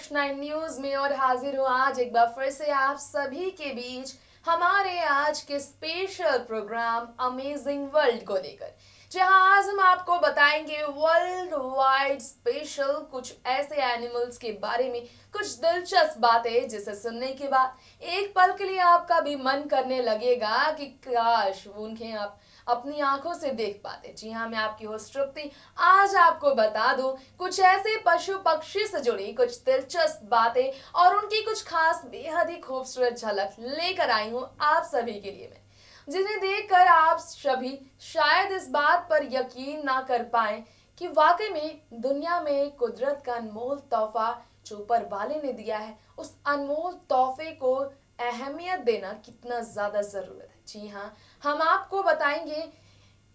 Next 9 news में और हाजिर हूँ आज एक बार फिर से आप सभी के बीच हमारे आज के स्पेशल प्रोग्राम अमेजिंग वर्ल्ड को लेकर, जहां आज हम आपको बताएंगे वर्ल्ड वाइड स्पेशल कुछ ऐसे एनिमल्स के बारे में, कुछ दिलचस्प बातें जिसे सुनने के बाद एक पल के लिए आपका भी मन करने लगेगा कि काश उन्हें आप अपनी आंखों से देख पाते। जी हाँ, मैं आपकी होस्ट तृप्ति आज आपको बता दूं कुछ ऐसे पशु पक्षी से जुड़ी कुछ दिलचस्प बातें और उनकी कुछ खास बेहद ही खूबसूरत झलक लेकर आई हूं आप सभी के लिए, मैं जिन्हें देखकर आप सभी शायद इस बात पर यकीन ना कर पाए कि वाकई में दुनिया में कुदरत का अनमोल तोहफा जो ऊपर वाले ने दिया है, उस अनमोल तोहफे को अहमियत देना कितना ज्यादा जरूरत है। जी हाँ, हम आपको बताएंगे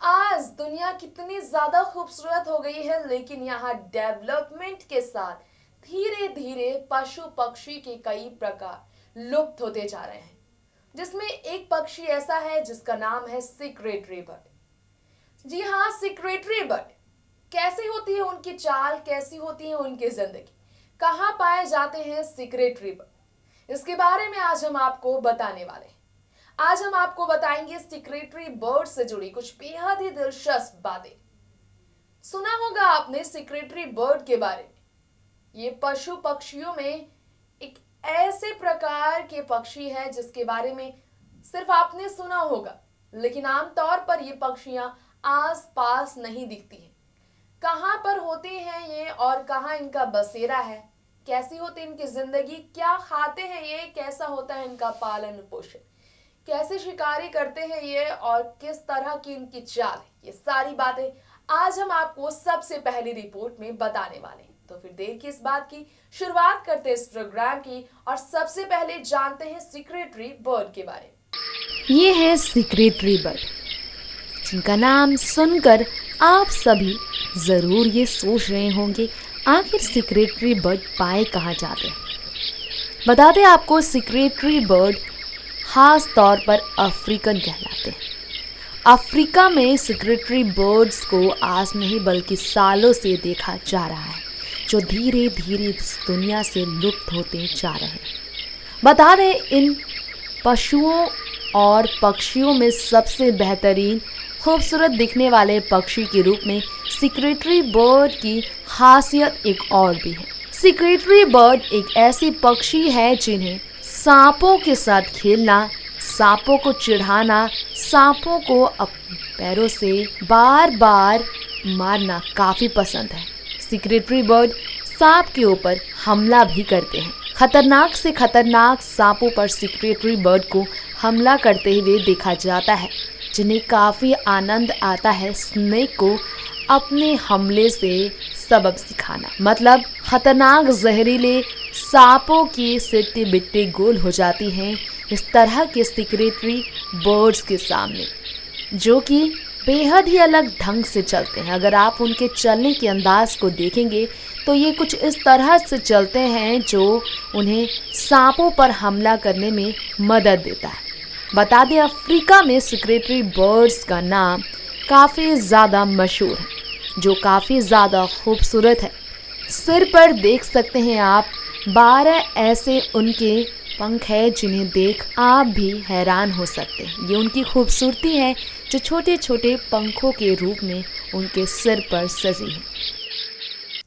आज दुनिया कितनी ज्यादा खूबसूरत हो गई है, लेकिन यहाँ डेवलपमेंट के साथ धीरे धीरे पशु पक्षी के कई प्रकार लुप्त होते जा रहे हैं, जिसमें एक पक्षी ऐसा है जिसका नाम है सिक्रेटरी बर्ड। जी हाँ, सिक्रेटरी बर्ड कैसी होती है उनकी चाल, कैसी होती है उनकी जिंदगी, कहाँ पाए जाते हैं सिक्रेटरी बर्ड, इसके बारे में आज हम आपको बताने वाले हैं। आज हम आपको बताएंगे सिक्रेटरी बर्ड से जुड़ी कुछ बेहद ही दिलचस्प बातें। सुना होगा आपने सिक्रेटरी बर्ड के बारे में। ये पशु पक्षियों में एक ऐसे प्रकार के पक्षी है जिसके बारे में सिर्फ आपने सुना होगा, लेकिन आमतौर पर ये पक्षियां आस पास नहीं दिखती हैं। कहाँ पर होते हैं ये और कहाँ इनका बसेरा है, कैसी होती है इनकी जिंदगी, क्या खाते हैं ये, कैसा होता है इनका पालन पोषण, कैसे शिकारी करते हैं ये और किस तरह की इनकी चाल है, ये सारी बातें आज हम आपको सबसे पहली रिपोर्ट में बताने वाले हैं। तो फिर देर किस बात की, शुरुआत करते हैं इस प्रोग्राम की और सबसे पहले जानते हैं सिक्रेटरी बर्ड के बारे में। ये है सिक्रेटरी बर्ड, जिनका नाम सुनकर आप सभी ज़रूर ये सोच रहे होंगे आखिर सिक्रेटरी बर्ड पाए कहाँ जाते हैं। बता दें आपको, सिक्रेटरी बर्ड खास तौर पर अफ्रीकन कहलाते हैं। अफ्रीका में सिक्रेटरी बर्ड्स को आज नहीं बल्कि सालों से देखा जा रहा है, जो धीरे धीरे इस दुनिया से लुप्त होते जा रहे हैं। बता दें, इन पशुओं और पक्षियों में सबसे बेहतरीन खूबसूरत दिखने वाले पक्षी के रूप में सिक्रेटरी बर्ड की खासियत एक और भी है। सिक्रेटरी बर्ड एक ऐसी पक्षी है जिन्हें सांपों के साथ खेलना, सांपों को चिढ़ाना, सांपों को अपने पैरों से बार बार मारना काफ़ी पसंद है। सिक्रेटरी बर्ड सांप के ऊपर हमला भी करते हैं। खतरनाक से खतरनाक सांपों पर सिक्रेटरी बर्ड को हमला करते हुए देखा जाता है, जिन्हें काफ़ी आनंद आता है स्नेक को अपने हमले से सबक सिखाना। मतलब खतरनाक जहरीले सांपों की सिट्टी बिट्टी गोल हो जाती हैं इस तरह के सिक्रेटरी बर्ड्स के सामने, जो कि बेहद ही अलग ढंग से चलते हैं। अगर आप उनके चलने के अंदाज को देखेंगे तो ये कुछ इस तरह से चलते हैं जो उन्हें सांपों पर हमला करने में मदद देता है। बता दें, अफ्रीका में सिक्रेटरी बर्ड्स का नाम काफ़ी ज़्यादा मशहूर है, जो काफ़ी ज़्यादा खूबसूरत है। सिर पर देख सकते हैं आप 12 ऐसे उनके पंख हैं जिन्हें देख आप भी हैरान हो सकते हैं। ये उनकी खूबसूरती है जो छोटे छोटे पंखों के रूप में उनके सिर पर सजी है।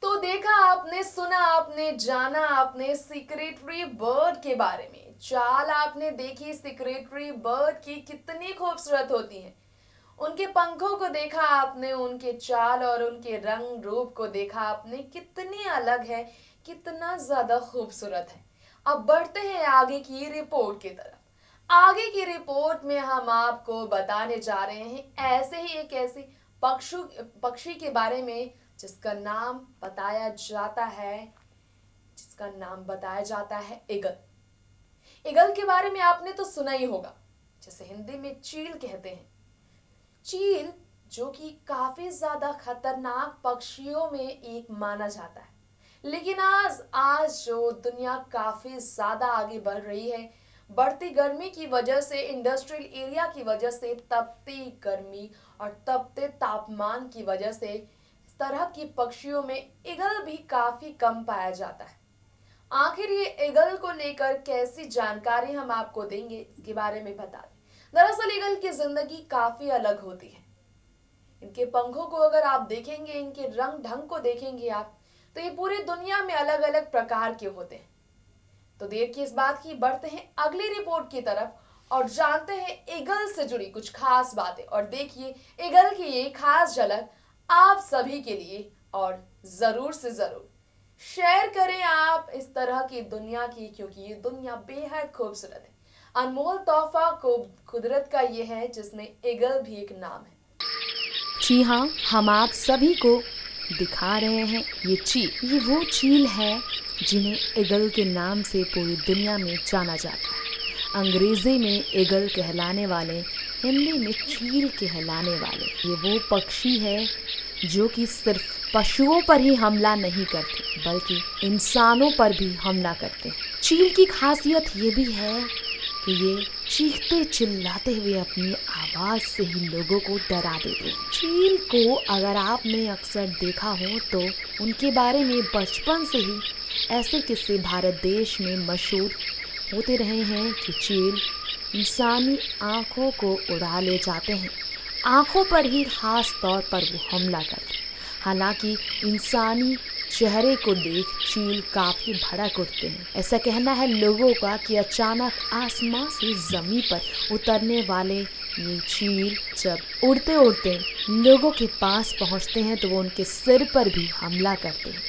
तो देखा आपने, सुना आपने, जाना आपने सिक्रेटरी बर्ड के बारे में, चाल आपने देखी सिक्रेटरी बर्ड की कितनी खूबसूरत होती है, उनके पंखों को देखा आपने, उनके चाल और उनके रंग रूप को देखा आपने, कितनी अलग है, कितना ज्यादा खूबसूरत है। अब बढ़ते हैं आगे की रिपोर्ट की तरफ। आगे की रिपोर्ट में हम आपको बताने जा रहे हैं ऐसे ही एक ऐसी पक्षी के बारे में जिसका नाम बताया जाता है ईगल। ईगल के बारे में आपने तो सुना ही होगा, जिसे हिंदी में चील कहते हैं। चील जो कि काफी ज्यादा खतरनाक पक्षियों में एक माना जाता है, लेकिन आज जो दुनिया काफी ज्यादा आगे बढ़ रही है, बढ़ती गर्मी की वजह से, इंडस्ट्रियल एरिया की वजह से, तपती गर्मी और तपते तापमान की वजह से इस तरह की पक्षियों में ईगल भी काफी कम पाया जाता है। आखिर ये ईगल को लेकर कैसी जानकारी हम आपको देंगे, इसके बारे में बता दें। दरअसल ईगल की जिंदगी काफी अलग होती है। इनके पंखों को अगर आप देखेंगे, इनके रंग ढंग को देखेंगे आप, तो ये पूरी दुनिया में अलग अलग प्रकार के होते हैं। तो देर की इस बात की बढ़ते हैं अगली रिपोर्ट की तरफ और जानते हैं ईगल से जुड़ी कुछ खास बातें। और देखिए ईगल की ये खास झलक आप सभी के लिए, और जरूर से जरूर शेयर करें आप इस तरह की दुनिया की, क्योंकि ये दुनिया बेहद खूबसूरत है। अनमोल तोहफा को कुदरत का ये है जिसमें ईगल भी एक नाम है। जी हाँ, हम आप सभी को दिखा रहे हैं ये चील। ये वो चील है जिन्हें ईगल के नाम से पूरी दुनिया में जाना जाता है। अंग्रेजी में ईगल कहलाने वाले, हिंदी में चील कहलाने वाले ये वो पक्षी है जो कि सिर्फ पशुओं पर ही हमला नहीं करते बल्कि इंसानों पर भी हमला करते हैं। चील की खासियत ये भी है कि ये चीखते चिल्लाते हुए अपनी आवाज़ से ही लोगों को डरा देते हैं। चील को अगर आपने अक्सर देखा हो तो उनके बारे में बचपन से ही ऐसे किस्से भारत देश में मशहूर होते रहे हैं कि चील इंसानी आँखों को उड़ा ले जाते हैं। आँखों पर ही खास तौर पर वो हमला करते हैं। हालांकि इंसानी चेहरे को देख चील काफ़ी भड़क उठते हैं। ऐसा कहना है लोगों का कि अचानक आसमान से ज़मीन पर उतरने वाले ये चील जब उड़ते उड़ते लोगों के पास पहुंचते हैं तो वो उनके सिर पर भी हमला करते हैं।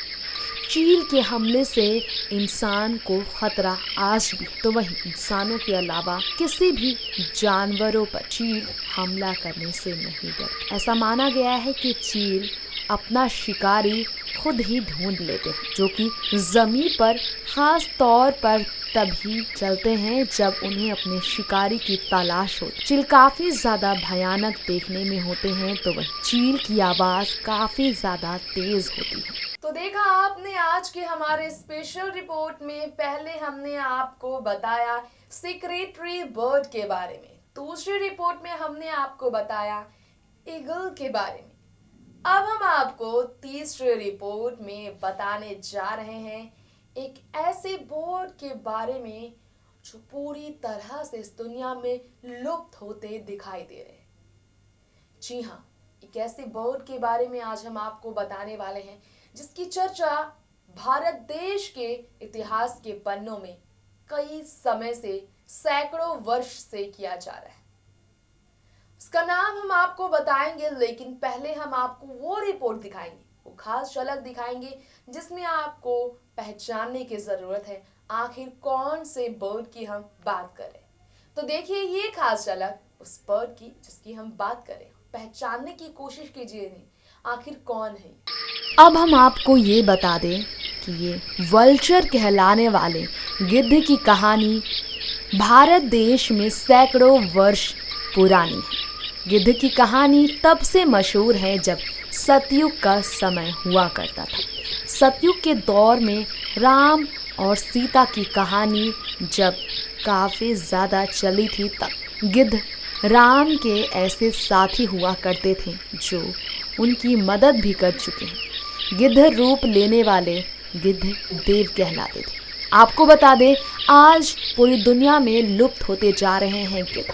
चील के हमले से इंसान को खतरा आज भी, तो वहीं इंसानों के अलावा किसी भी जानवरों पर चील हमला करने से नहीं डरते। ऐसा माना गया है कि चील अपना शिकारी खुद ही ढूंढ लेते हैं, जो कि ज़मीन पर खास तौर पर तभी चलते हैं जब उन्हें अपने शिकारी की तलाश हो। चील काफ़ी ज़्यादा भयानक देखने में होते हैं, तो वही चील की आवाज़ काफ़ी ज़्यादा तेज़ होती है। तो देखा आपने आज के हमारे स्पेशल रिपोर्ट में, पहले हमने आपको बताया सेक्रेटरी बर्ड के बारे में, दूसरी रिपोर्ट में हमने आपको बताया ईगल के बारे में। अब हम आपको तीसरी रिपोर्ट में बताने जा रहे हैं एक ऐसे बर्ड के बारे में जो पूरी तरह से इस दुनिया में लुप्त होते दिखाई दे रहे हैं। जी हाँ, एक ऐसे बर्ड के बारे में आज हम आपको बताने वाले हैं जिसकी चर्चा भारत देश के इतिहास के पन्नों में कई समय से, सैकड़ों वर्ष से किया जा रहा है। उसका नाम हम आपको बताएंगे, लेकिन पहले हम आपको वो रिपोर्ट दिखाएंगे, वो खास झलक दिखाएंगे जिसमें आपको पहचानने की जरूरत है आखिर कौन से बर्ड की हम बात करें। तो देखिए ये खास झलक उस बर्ड की जिसकी हम बात करें, पहचानने की कोशिश कीजिए नहीं आखिर कौन है। अब हम आपको ये बता दें कि ये वल्चर कहलाने वाले गिद्ध की कहानी भारत देश में सैकड़ों वर्ष पुरानी है। गिद्ध की कहानी तब से मशहूर है जब सतयुग का समय हुआ करता था। सतयुग के दौर में राम और सीता की कहानी जब काफ़ी ज़्यादा चली थी, तब गिद्ध राम के ऐसे साथी हुआ करते थे जो उनकी मदद भी कर चुके हैं। गिद्ध रूप लेने वाले गिद्ध देव कहलाते थे। आपको बता दें, आज पूरी दुनिया में लुप्त होते जा रहे हैं गिद्ध,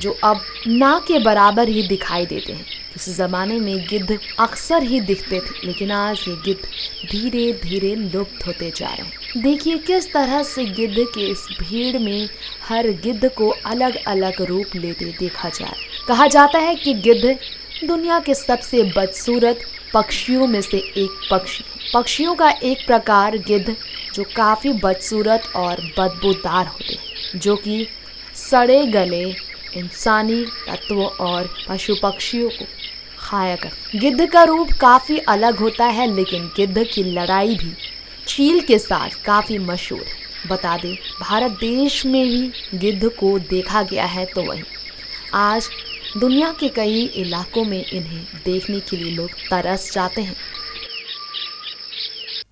जो अब ना के बराबर ही दिखाई देते हैं। उस ज़माने में गिद्ध अक्सर ही दिखते थे, लेकिन आज ये गिद्ध धीरे धीरे लुप्त होते जा रहे हैं। देखिए किस तरह से गिद्ध के इस भीड़ में हर गिद्ध को अलग अलग रूप लेते देखा जा रहा है। कहा जाता है कि गिद्ध दुनिया के सबसे बदसूरत पक्षियों में से एक पक्षी है। पक्षियों का एक प्रकार गिद्ध जो काफ़ी बदसूरत और बदबूदार होते हैं, जो कि सड़े गले इंसानी तत्वों और पशु पक्षियों को खाया करते। गिद्ध का रूप काफ़ी अलग होता है, लेकिन गिद्ध की लड़ाई भी चील के साथ काफ़ी मशहूर है। बता दें, भारत देश में भी गिद्ध को देखा गया है, तो वहीं आज दुनिया के कई इलाकों में इन्हें देखने के लिए लोग तरस जाते हैं।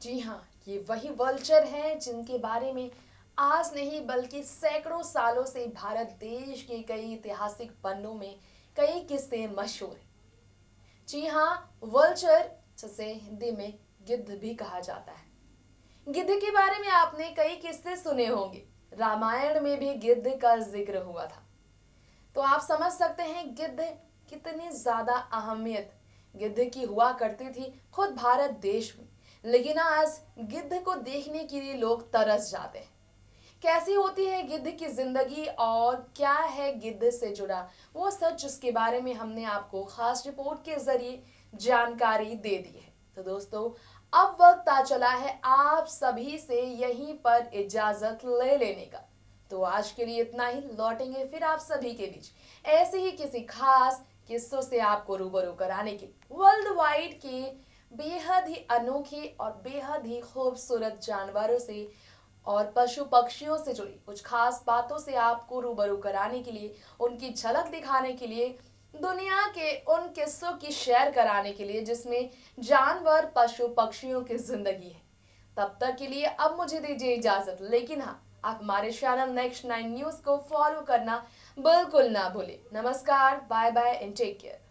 जी हाँ, ये वही वल्चर हैं जिनके बारे में आज नहीं बल्कि सैकड़ों सालों से भारत देश के कई ऐतिहासिक पन्नों में कई किस्से मशहूर हैं। जी हाँ, वल्चर जिसे हिंदी में गिद्ध भी कहा जाता है, गिद्ध के बारे में आपने कई किस्से सुने होंगे। रामायण में भी गिद्ध का जिक्र हुआ था। तो आप समझ सकते हैं गिद्ध कितनी ज्यादा अहमियत गिद्ध की हुआ करती थी खुद भारत देश में। लेकिन आज गिद्ध को देखने के लिए लोग तरस जाते हैं। कैसी होती है गिद्ध की जिंदगी और क्या है गिद्ध से जुड़ा वो सच, जिसके बारे में हमने आपको खास रिपोर्ट के जरिए जानकारी दे दी है। तो दोस्तों, अब वक्त आ चला है आप सभी से यहीं पर इजाजत ले लेने का। तो आज के लिए इतना ही। लौटेंगे फिर आप सभी के बीच ऐसे ही किसी खास किस्सों से आपको रूबरू कराने के वर्ल्ड वाइड के बेहद ही अनोखे और बेहद ही खूबसूरत जानवरों से और पशु पक्षियों से जुड़ी कुछ खास बातों से आपको रूबरू कराने के लिए, उनकी झलक दिखाने के लिए, दुनिया के उन किस्सों की शेयर कराने के लिए जिसमें जानवर पशु पक्षियों की जिंदगी है। तब तक के लिए अब मुझे दीजिए इजाजत। लेकिन हाँ, आप हमारे चैनल नेक्स्ट 9 न्यूज को फॉलो करना बिल्कुल ना भूलें। नमस्कार, bye bye and take care.